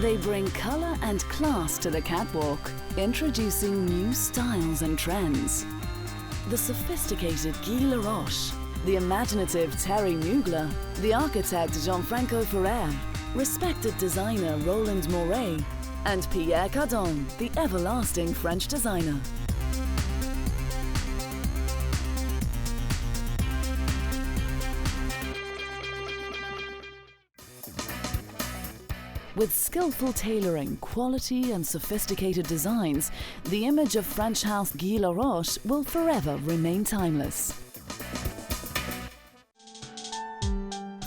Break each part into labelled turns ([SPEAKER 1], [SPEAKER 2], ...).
[SPEAKER 1] They bring color and class to the catwalk, introducing new styles and trends. The sophisticated Guy Laroche, the imaginative Terry Mugler, the architect Gianfranco Ferrer, respected designer Roland Mouret, and Pierre Cardin, the everlasting French designer. With skillful tailoring, quality and sophisticated designs, the image of French house Guy Laroche will forever remain timeless.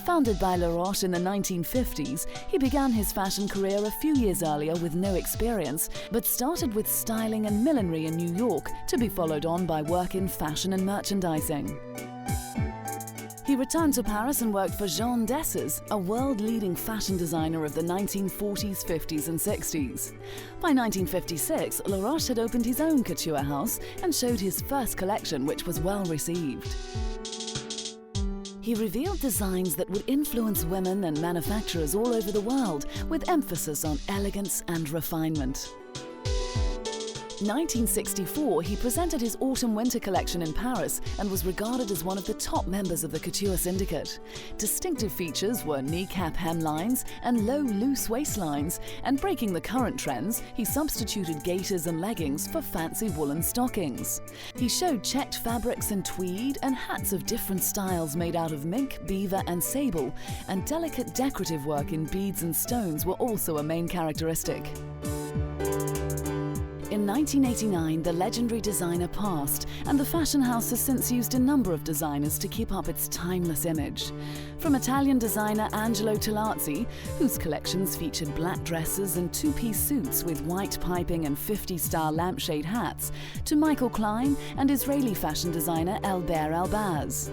[SPEAKER 1] Founded by Laroche in the 1950s, he began his fashion career a few years earlier with no experience, but started with styling and millinery in New York, to be followed on by work in fashion and merchandising. He returned to Paris and worked for Jean Desses, a world-leading fashion designer of the 1940s, 50s and 60s. By 1956, Laroche had opened his own couture house and showed his first collection, which was well received. He revealed designs that would influence women and manufacturers all over the world, with emphasis on elegance and refinement. 1964, he presented his autumn-winter collection in Paris and was regarded as one of the top members of the couture syndicate. Distinctive features were kneecap hemlines and low, loose waistlines, and breaking the current trends, he substituted gaiters and leggings for fancy woolen stockings. He showed checked fabrics in tweed and hats of different styles made out of mink, beaver and sable, and delicate decorative work in beads and stones were also a main characteristic. In 1989, the legendary designer passed, and the fashion house has since used a number of designers to keep up its timeless image. From Italian designer Angelo Tolazzi, whose collections featured black dresses and two-piece suits with white piping and 50s-style lampshade hats, to Michael Klein and Israeli fashion designer Elber Elbaz.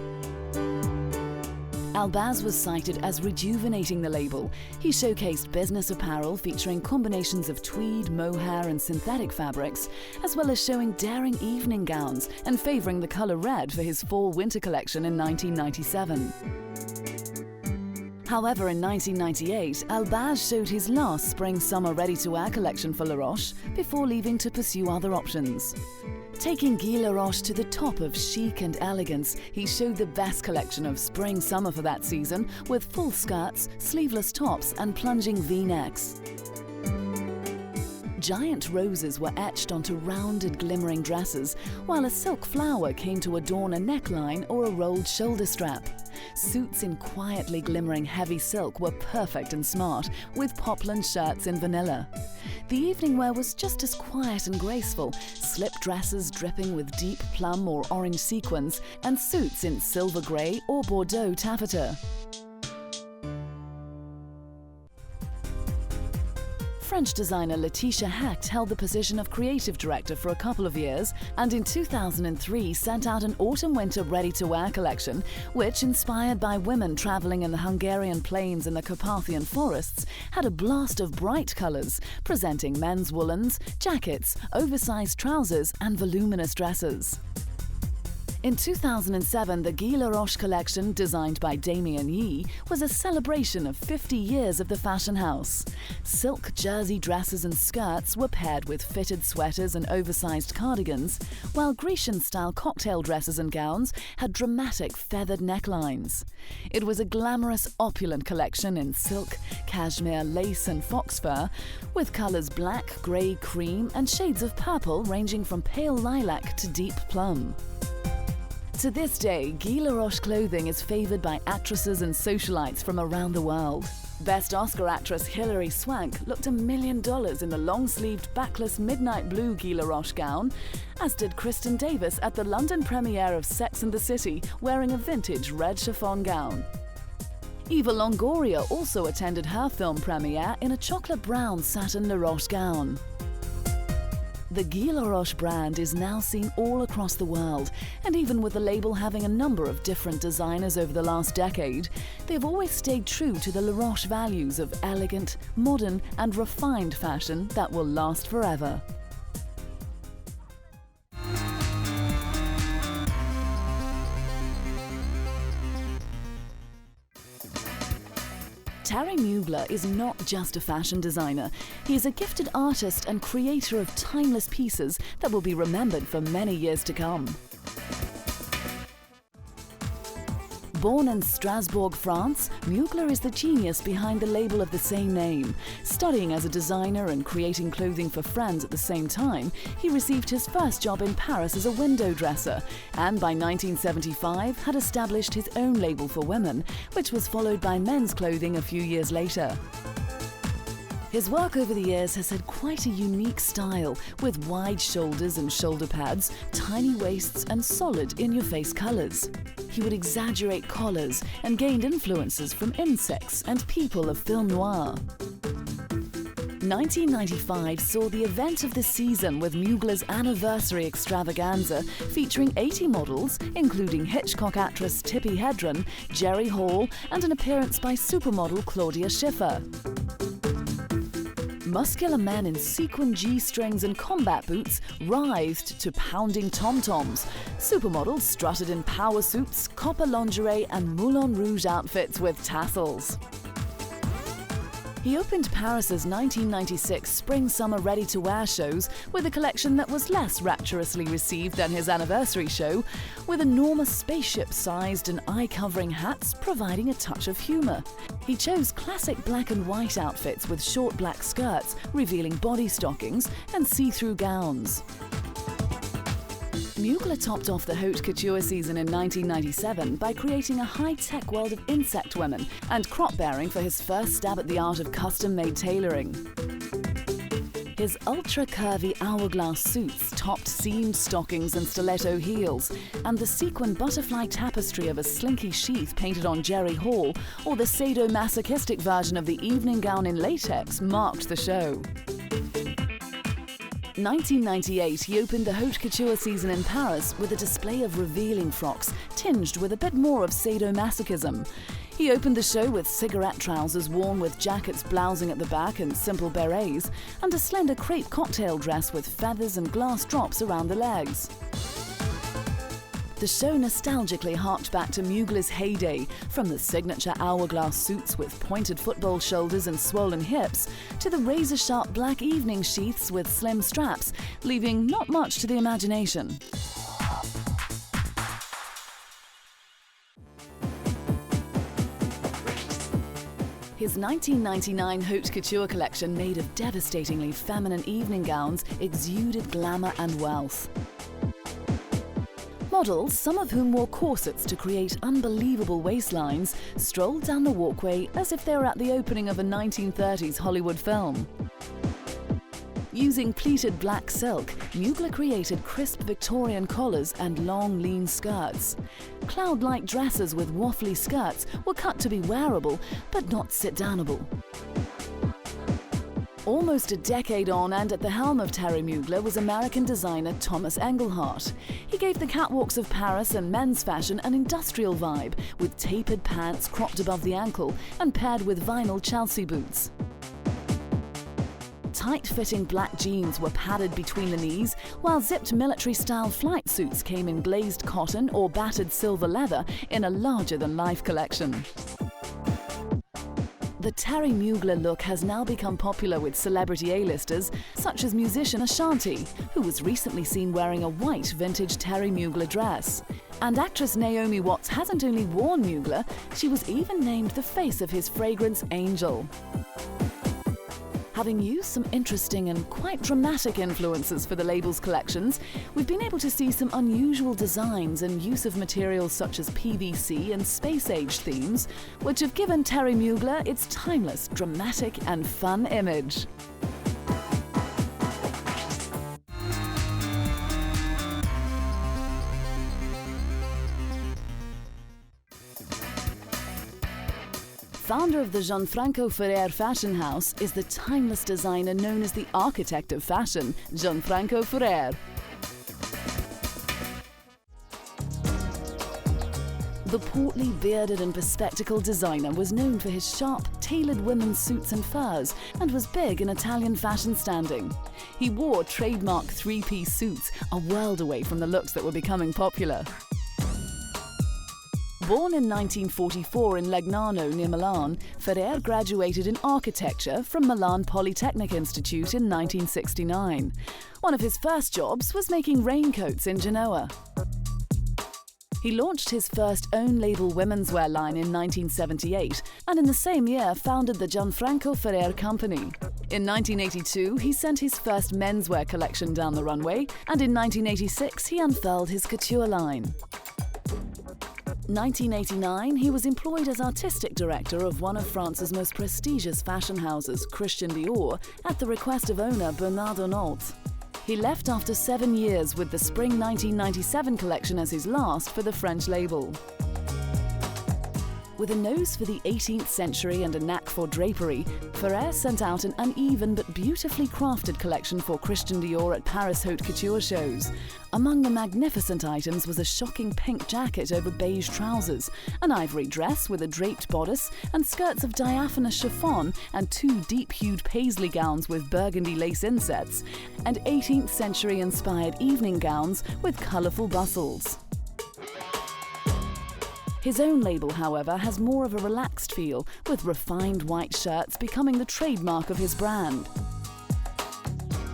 [SPEAKER 1] Elbaz was cited as rejuvenating the label. He showcased business apparel featuring combinations of tweed, mohair and synthetic fabrics, as well as showing daring evening gowns and favouring the colour red for his fall-winter collection in 1997. However, in 1998, Elbaz showed his last spring-summer ready-to-wear collection for Laroche before leaving to pursue other options. Taking Guy Laroche to the top of chic and elegance, he showed the best collection of spring-summer for that season, with full skirts, sleeveless tops and plunging V-necks. Giant roses were etched onto rounded, glimmering dresses, while a silk flower came to adorn a neckline or a rolled shoulder strap. Suits in quietly glimmering heavy silk were perfect and smart, with poplin shirts in vanilla. The evening wear was just as quiet and graceful, slip dresses dripping with deep plum or orange sequins, and suits in silver grey or Bordeaux taffeta. French designer Laetitia Hecht held the position of creative director for a couple of years, and in 2003 sent out an autumn-winter ready-to-wear collection, which, inspired by women travelling in the Hungarian plains and the Carpathian forests, had a blast of bright colours, presenting men's woolens, jackets, oversized trousers and voluminous dresses. In 2007, the Guy Laroche collection, designed by Damien Yee, was a celebration of 50 years of the fashion house. Silk jersey dresses and skirts were paired with fitted sweaters and oversized cardigans, while Grecian-style cocktail dresses and gowns had dramatic feathered necklines. It was a glamorous, opulent collection in silk, cashmere, lace and fox fur, with colours black, grey, cream and shades of purple ranging from pale lilac to deep plum. To this day, Guy Laroche clothing is favoured by actresses and socialites from around the world. Best Oscar actress Hilary Swank looked $1 million in the long-sleeved backless midnight blue Guy Laroche gown, as did Kristen Davis at the London premiere of Sex and the City, wearing a vintage red chiffon gown. Eva Longoria also attended her film premiere in a chocolate brown satin Laroche gown. The Guy Laroche brand is now seen all across the world, and even with the label having a number of different designers over the last decade, they've always stayed true to the Laroche values of elegant, modern and refined fashion that will last forever. Terry Mugler is not just a fashion designer. He is a gifted artist and creator of timeless pieces that will be remembered for many years to come. Born in Strasbourg, France, Mugler is the genius behind the label of the same name. Studying as a designer and creating clothing for friends at the same time, he received his first job in Paris as a window dresser, and by 1975 had established his own label for women, which was followed by men's clothing a few years later. His work over the years has had quite a unique style, with wide shoulders and shoulder pads, tiny waists and solid in-your-face colours. He would exaggerate collars and gained influences from insects and people of film noir. 1995 saw the event of the season with Mugler's anniversary extravaganza featuring 80 models, including Hitchcock actress Tippi Hedren, Jerry Hall and an appearance by supermodel Claudia Schiffer. Muscular men in sequin G-strings and combat boots writhed to pounding tom-toms. Supermodels strutted in power suits, copper lingerie and Moulin Rouge outfits with tassels. He opened Paris's 1996 Spring-Summer ready-to-wear shows with a collection that was less rapturously received than his anniversary show, with enormous spaceship-sized and eye-covering hats providing a touch of humour. He chose classic black and white outfits with short black skirts, revealing body stockings and see-through gowns. Mugler topped off the haute couture season in 1997 by creating a high-tech world of insect women and crop-bearing for his first stab at the art of custom-made tailoring. His ultra-curvy hourglass suits topped seamed stockings and stiletto heels, and the sequin butterfly tapestry of a slinky sheath painted on Jerry Hall or the sadomasochistic version of the evening gown in latex marked the show. 1998, he opened the haute couture season in Paris with a display of revealing frocks tinged with a bit more of sadomasochism. He opened the show with cigarette trousers worn with jackets blousing at the back and simple berets, and a slender crepe cocktail dress with feathers and glass drops around the legs. The show nostalgically harked back to Mugler's heyday, from the signature hourglass suits with pointed football shoulders and swollen hips, to the razor-sharp black evening sheaths with slim straps, leaving not much to the imagination. His 1999 haute couture collection, made of devastatingly feminine evening gowns, exuded glamour and wealth. Models, some of whom wore corsets to create unbelievable waistlines, strolled down the walkway as if they were at the opening of a 1930s Hollywood film. Using pleated black silk, Mugler created crisp Victorian collars and long, lean skirts. Cloud-like dresses with waffly skirts were cut to be wearable, but not sit-downable. Almost a decade on and at the helm of Terry Mugler was American designer Thomas Engelhardt. He gave the catwalks of Paris and men's fashion an industrial vibe, with tapered pants cropped above the ankle and paired with vinyl Chelsea boots. Tight-fitting black jeans were padded between the knees, while zipped military-style flight suits came in glazed cotton or battered silver leather in a larger-than-life collection. The Terry Mugler look has now become popular with celebrity A-listers, such as musician Ashanti, who was recently seen wearing a white vintage Terry Mugler dress. And actress Naomi Watts hasn't only worn Mugler, she was even named the face of his fragrance Angel. Having used some interesting and quite dramatic influences for the label's collections, we've been able to see some unusual designs and use of materials such as PVC and space-age themes, which have given Terry Mugler its timeless, dramatic and fun image. Founder of the Gianfranco Ferrer fashion house is the timeless designer known as the architect of fashion, Gianfranco Ferrer. The portly, bearded and bespectacled designer was known for his sharp, tailored women's suits and furs, and was big in Italian fashion standing. He wore trademark three-piece suits, a world away from the looks that were becoming popular. Born in 1944 in Legnano near Milan, Ferrer graduated in architecture from Milan Polytechnic Institute in 1969. One of his first jobs was making raincoats in Genoa. He launched his first own-label women's wear line in 1978 and in the same year founded the Gianfranco Ferrer Company. In 1982, he sent his first menswear collection down the runway, and in 1986 he unfurled his couture line. 1989, he was employed as artistic director of one of France's most prestigious fashion houses, Christian Dior, at the request of owner Bernard Arnault. He left after 7 years with the Spring 1997 collection as his last for the French label. With a nose for the 18th century and a knack for drapery, Ferrer sent out an uneven but beautifully crafted collection for Christian Dior at Paris haute couture shows. Among the magnificent items was a shocking pink jacket over beige trousers, an ivory dress with a draped bodice, and skirts of diaphanous chiffon, and 2 deep-hued paisley gowns with burgundy lace insets, and 18th century inspired evening gowns with colourful bustles. His own label, however, has more of a relaxed feel, with refined white shirts becoming the trademark of his brand.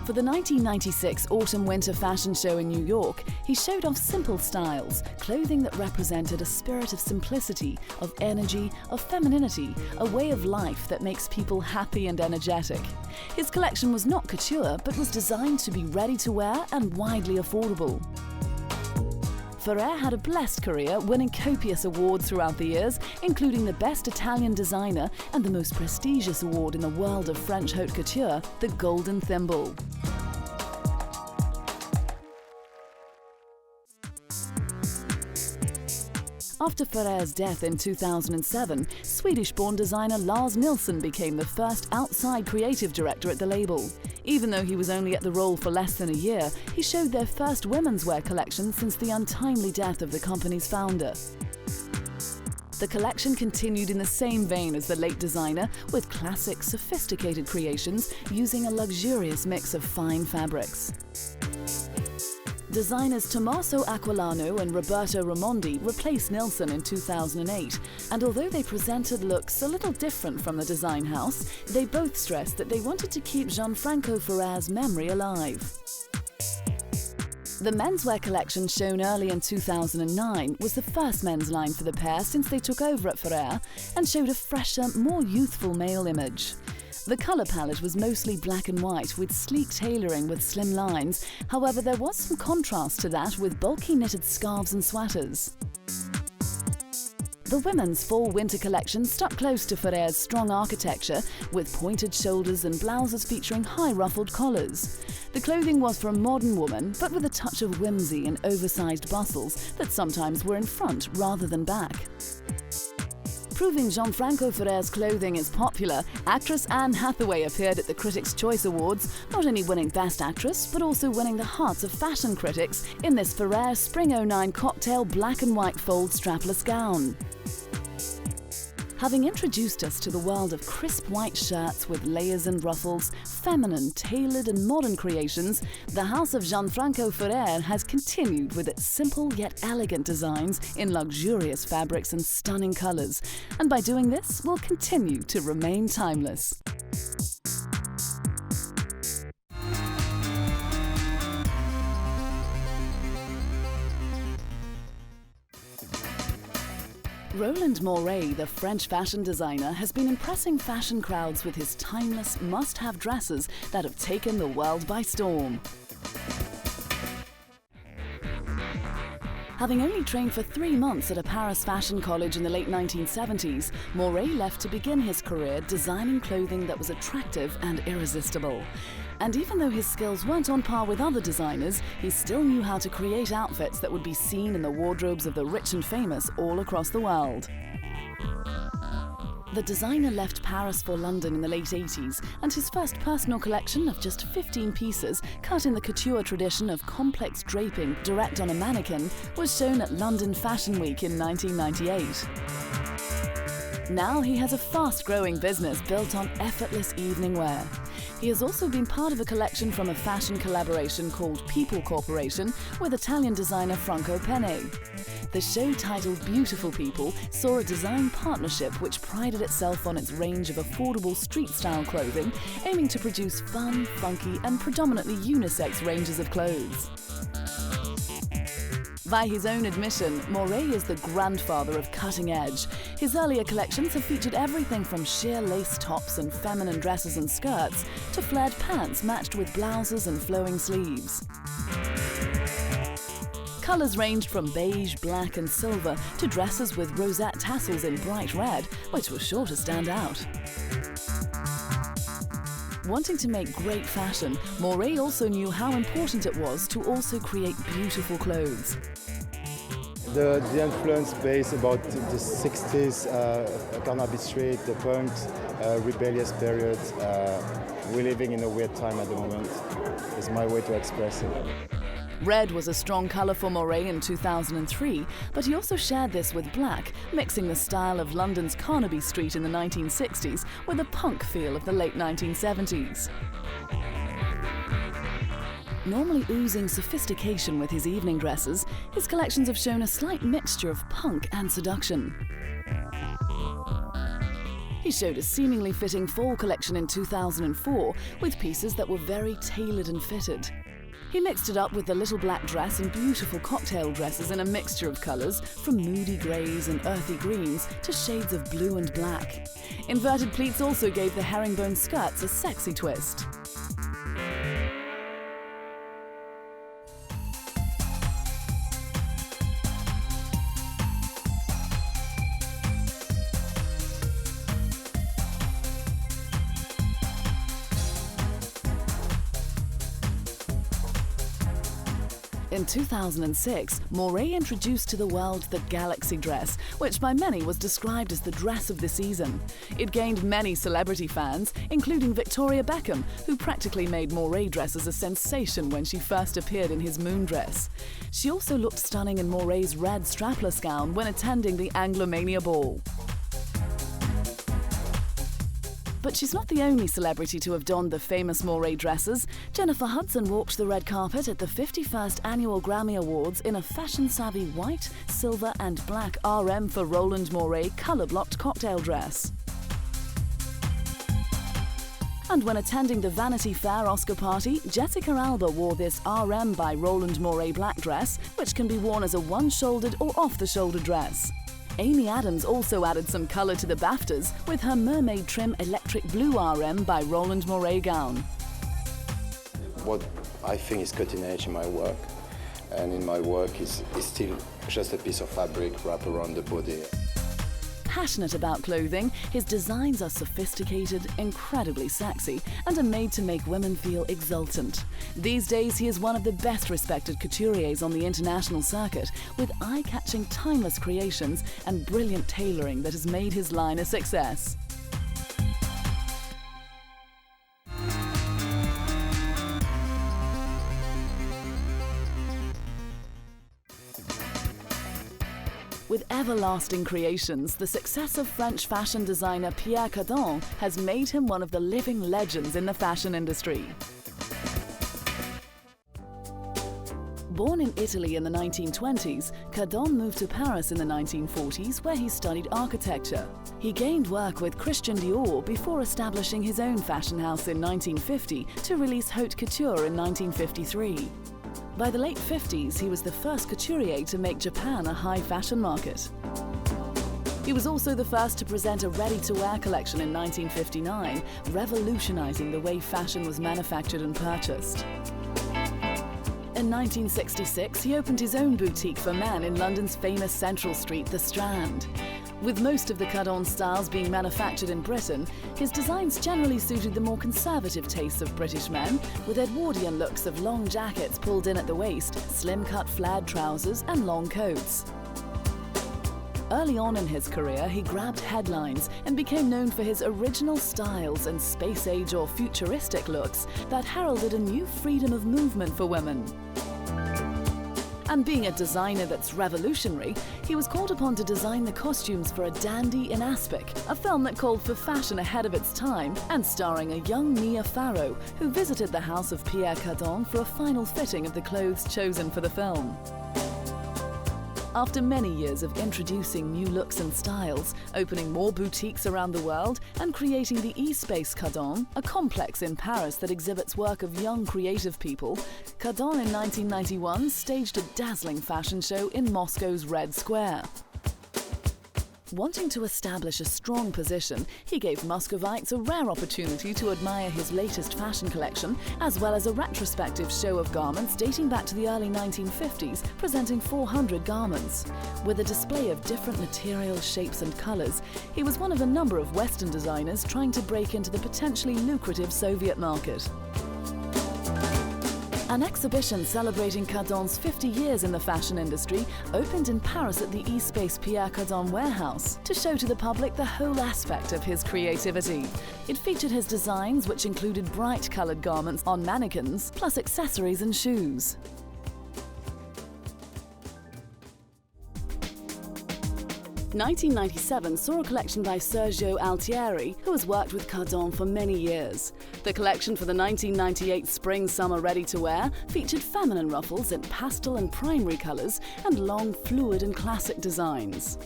[SPEAKER 1] For the 1996 Autumn-Winter Fashion Show in New York, he showed off simple styles, clothing that represented a spirit of simplicity, of energy, of femininity, a way of life that makes people happy and energetic. His collection was not couture, but was designed to be ready to wear and widely affordable. Ferrer had a blessed career, winning copious awards throughout the years, including the Best Italian Designer and the most prestigious award in the world of French haute couture, the Golden Thimble. After Ferrer's death in 2007, Swedish-born designer Lars Nilsson became the first outside creative director at the label. Even though he was only at the role for less than a year, he showed their first women's wear collection since the untimely death of the company's founder. The collection continued in the same vein as the late designer, with classic, sophisticated creations using a luxurious mix of fine fabrics. Designers Tommaso Aquilano and Roberto Raimondi replaced Nilsson in 2008, and although they presented looks a little different from the design house, they both stressed that they wanted to keep Gianfranco Ferrer's memory alive. The menswear collection shown early in 2009 was the first men's line for the pair since they took over at Ferrer, and showed a fresher, more youthful male image. The colour palette was mostly black and white, with sleek tailoring with slim lines. However, there was some contrast to that with bulky knitted scarves and sweaters. The women's fall-winter collection stuck close to Ferrer's strong architecture, with pointed shoulders and blouses featuring high ruffled collars. The clothing was for a modern woman, but with a touch of whimsy and oversized bustles that sometimes were in front rather than back. Proving Gianfranco Ferrer's clothing is popular, actress Anne Hathaway appeared at the Critics' Choice Awards, not only winning Best Actress, but also winning the hearts of fashion critics in this Ferrer Spring '09 cocktail black and white fold strapless gown. Having introduced us to the world of crisp white shirts with layers and ruffles, feminine, tailored and modern creations, the house of Gianfranco Ferrer has continued with its simple yet elegant designs in luxurious fabrics and stunning colours, and by doing this will continue to remain timeless. Roland Mouret, the French fashion designer, has been impressing fashion crowds with his timeless, must-have dresses that have taken the world by storm. Having only trained for 3 months at a Paris fashion college in the late 1970s, Mouret left to begin his career designing clothing that was attractive and irresistible. And even though his skills weren't on par with other designers, he still knew how to create outfits that would be seen in the wardrobes of the rich and famous all across the world. The designer left Paris for London in the late 80s, and his first personal collection of just 15 pieces, cut in the couture tradition of complex draping direct on a mannequin, was shown at London Fashion Week in 1998. Now he has a fast-growing business built on effortless evening wear. He has also been part of a collection from a fashion collaboration called People Corporation with Italian designer Franco Penne. The show, titled Beautiful People, saw a design partnership which prided itself on its range of affordable street-style clothing, aiming to produce fun, funky and predominantly unisex ranges of clothes. By his own admission, Miele is the grandfather of cutting edge. His earlier collections have featured everything from sheer lace tops and feminine dresses and skirts to flared pants matched with blouses and flowing sleeves. Colours ranged from beige, black and silver to dresses with rosette tassels in bright red, which was sure to stand out. Wanting to make great fashion, Miele also knew how important it was to also create beautiful clothes.
[SPEAKER 2] The influence based about the 60s, Carnaby Street, the punk, rebellious period. We're living in a weird time at the moment. It's my way to express it.
[SPEAKER 1] Red was a strong colour for Miele in 2003, but he also shared this with black, mixing the style of London's Carnaby Street in the 1960s with the punk feel of the late 1970s. Normally oozing sophistication with his evening dresses, his collections have shown a slight mixture of punk and seduction. He showed a seemingly fitting fall collection in 2004 with pieces that were very tailored and fitted. He mixed it up with the little black dress and beautiful cocktail dresses in a mixture of colours, from moody greys and earthy greens to shades of blue and black. Inverted pleats also gave the herringbone skirts a sexy twist. In 2006, Miele introduced to the world the Galaxy dress, which by many was described as the dress of the season. It gained many celebrity fans, including Victoria Beckham, who practically made Miele dresses a sensation when she first appeared in his moon dress. She also looked stunning in Miele's red strapless gown when attending the Anglomania ball. But she's not the only celebrity to have donned the famous Miele dresses. Jennifer Hudson walked the red carpet at the 51st Annual Grammy Awards in a fashion-savvy white, silver and black RM for Roland Miele colour-blocked cocktail dress. And when attending the Vanity Fair Oscar party, Jessica Alba wore this RM by Roland Miele black dress, which can be worn as a one-shouldered or off-the-shoulder dress. Amy Adams also added some colour to the BAFTAs with her mermaid trim electric blue RM by Roland Miele gown.
[SPEAKER 3] What I think is cutting edge in my work, and in my work is still just a piece of fabric wrapped around the body.
[SPEAKER 1] Passionate about clothing, his designs are sophisticated, incredibly sexy, and are made to make women feel exultant. These days, he is one of the best respected couturiers on the international circuit, with eye-catching, timeless creations and brilliant tailoring that has made his line a success. With everlasting creations, the success of French fashion designer Pierre Cardin has made him one of the living legends in the fashion industry. Born in Italy in the 1920s, Cardin moved to Paris in the 1940s, where he studied architecture. He gained work with Christian Dior before establishing his own fashion house in 1950 to release haute couture in 1953. By the late 50s, he was the first couturier to make Japan a high fashion market. He was also the first to present a ready-to-wear collection in 1959, revolutionizing the way fashion was manufactured and purchased. In 1966, he opened his own boutique for men in London's famous Central Street, The Strand. With most of the Cardin styles being manufactured in Britain, his designs generally suited the more conservative tastes of British men, with Edwardian looks of long jackets pulled in at the waist, slim-cut flared trousers and long coats. Early on in his career, he grabbed headlines and became known for his original styles and space-age or futuristic looks that heralded a new freedom of movement for women. And being a designer that's revolutionary, he was called upon to design the costumes for A Dandy in Aspic, a film that called for fashion ahead of its time and starring a young Mia Farrow, who visited the house of Pierre Cardin for a final fitting of the clothes chosen for the film. After many years of introducing new looks and styles, opening more boutiques around the world, and creating the e-space Cardon, a complex in Paris that exhibits work of young creative people, Cardon in 1991 staged a dazzling fashion show in Moscow's Red Square. Wanting to establish a strong position, he gave Muscovites a rare opportunity to admire his latest fashion collection, as well as a retrospective show of garments dating back to the early 1950s, presenting 400 garments. With a display of different materials, shapes and colours, he was one of a number of Western designers trying to break into the potentially lucrative Soviet market. An exhibition celebrating Cardon's 50 years in the fashion industry opened in Paris at the e-space Pierre Cardin warehouse to show to the public the whole aspect of his creativity. It featured his designs, which included bright-coloured garments on mannequins, plus accessories and shoes. "1997 saw a collection by Sergio Altieri, who has worked with Cardon for many years. The collection for the 1998 spring-summer ready-to-wear featured feminine ruffles in pastel and primary colours and long, fluid and classic designs.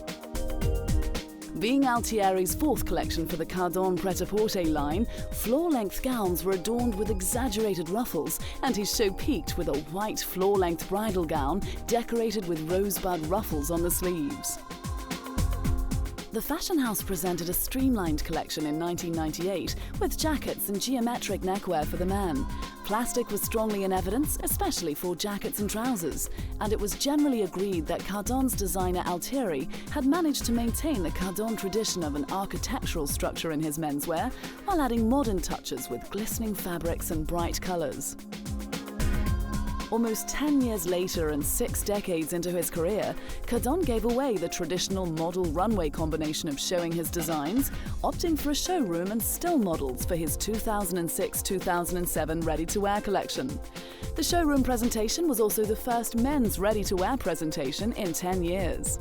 [SPEAKER 1] Being Altieri's fourth collection for the Cardon Pret-a-Porter line, floor-length gowns were adorned with exaggerated ruffles, and his show peaked with a white floor-length bridal gown decorated with rosebud ruffles on the sleeves. The fashion house presented a streamlined collection in 1998 with jackets and geometric neckwear for the man. Plastic was strongly in evidence, especially for jackets and trousers, and it was generally agreed that Cardon's designer Altieri had managed to maintain the Cardon tradition of an architectural structure in his menswear while adding modern touches with glistening fabrics and bright colours. Almost 10 years later and 6 decades into his career, Cardon gave away the traditional model runway combination of showing his designs, opting for a showroom and still models for his 2006-2007 ready-to-wear collection. The showroom presentation was also the first men's ready-to-wear presentation in 10 years.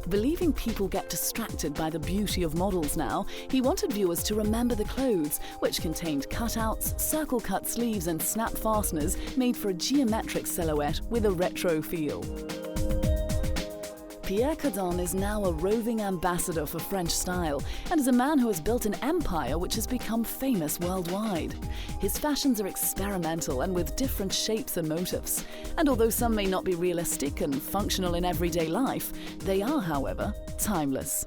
[SPEAKER 1] Believing people get distracted by the beauty of models now, he wanted viewers to remember the clothes, which contained cutouts, circle-cut sleeves and snap fasteners made for a geometric silhouette with a retro feel. Pierre Cardin is now a roving ambassador for French style and is a man who has built an empire which has become famous worldwide. His fashions are experimental and with different shapes and motifs, and although some may not be realistic and functional in everyday life, they are, however, timeless.